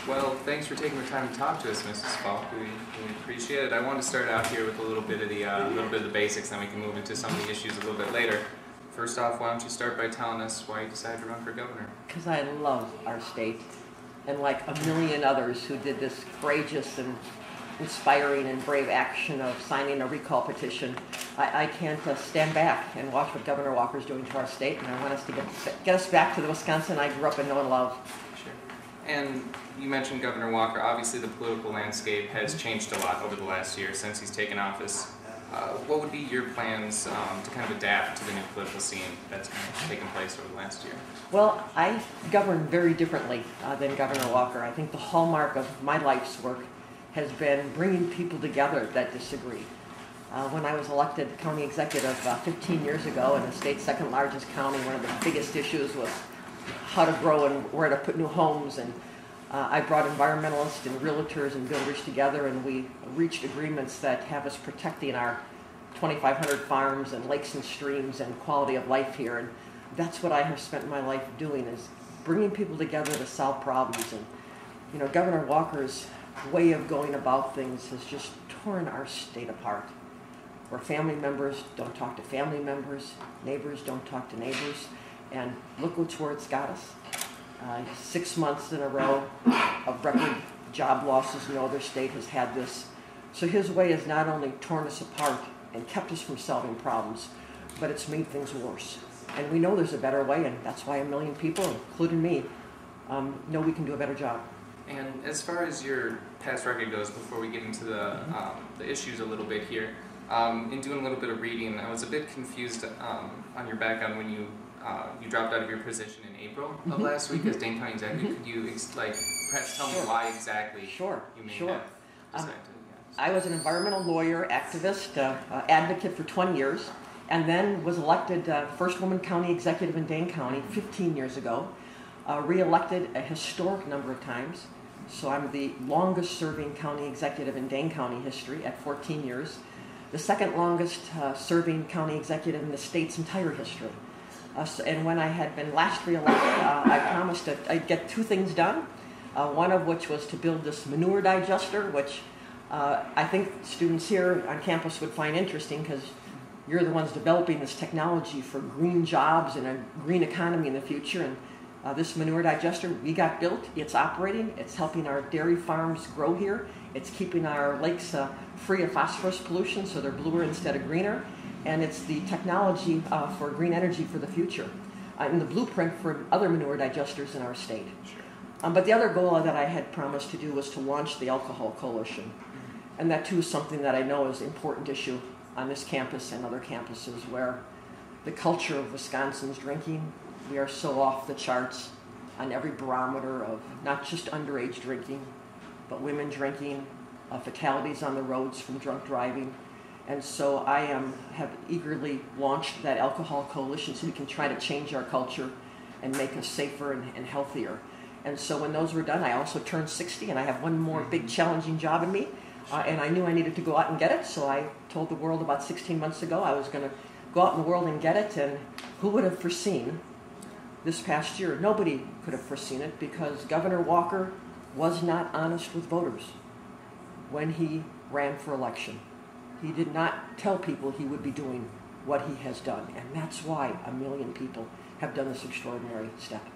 Well, thanks for taking the time to talk to us, Mrs. Falk. We appreciate it. I want to start out here with a little bit of the basics, then we can move into some of the issues a little bit later. First off, why don't you start by telling us why you decided to run for governor? Because I love our state, and like a million others who did this courageous and inspiring and brave action of signing a recall petition, I can't stand back and watch what Governor Walker's doing to our state, and I want us to get us back to the Wisconsin I grew up and know and love. Sure. And you mentioned Governor Walker. Obviously, the political landscape has changed a lot over the last year since he's taken office. What would be your plans to kind of adapt to the new political scene that's kind of taken place over the last year? Well, I govern very differently than Governor Walker. I think the hallmark of my life's work has been bringing people together that disagree. When I was elected county executive 15 years ago in the state's second largest county, one of the biggest issues was how to grow and where to put new homes, and I brought environmentalists and realtors and builders together, and we reached agreements that have us protecting our 2,500 farms and lakes and streams and quality of life here. And that's what I have spent my life doing, is bringing people together to solve problems. And you know, Governor Walker's way of going about things has just torn our state apart, where family members don't talk to family members, neighbors don't talk to neighbors, and look where it's got us. 6 months in a row of record job losses. No other state has had this. So his way has not only torn us apart and kept us from solving problems, but it's made things worse. And we know there's a better way, and that's why a million people, including me, know we can do a better job. And as far as your past record goes, before we get into the issues a little bit here, in doing a little bit of reading, I was a bit confused on your background when you dropped out of your position in April of last week as Dane County Executive. Could you perhaps tell me why exactly you may have decided to? I was an environmental lawyer, activist, advocate for 20 years, and then was elected first woman county executive in Dane County 15 years ago, re-elected a historic number of times. So I'm the longest serving county executive in Dane County history at 14 years, the second longest serving county executive in the state's entire history. And when I had been last re-elected, I promised that I'd get 2 things done, one of which was to build this manure digester, which I think students here on campus would find interesting, because you're the ones developing this technology for green jobs and a green economy in the future. And this manure digester, we got built, it's operating, it's helping our dairy farms grow here, it's keeping our lakes free of phosphorus pollution, so they're bluer instead of greener. And it's the technology for green energy for the future, and the blueprint for other manure digesters in our state. Sure. But the other goal that I had promised to do was to launch the Alcohol Coalition. And that too is something that I know is an important issue on this campus and other campuses, where the culture of Wisconsin's drinking, we are so off the charts on every barometer of not just underage drinking, but women drinking, fatalities on the roads from drunk driving. And so I have eagerly launched that Alcohol Coalition so we can try to change our culture and make us safer and healthier. And so when those were done, I also turned 60, and I have one more big challenging job in me. And I knew I needed to go out and get it, so I told the world about 16 months ago I was going to go out in the world and get it. And who would have foreseen this past year? Nobody could have foreseen it, because Governor Walker was not honest with voters when he ran for election. He did not tell people he would be doing what he has done, and that's why a million people have done this extraordinary step.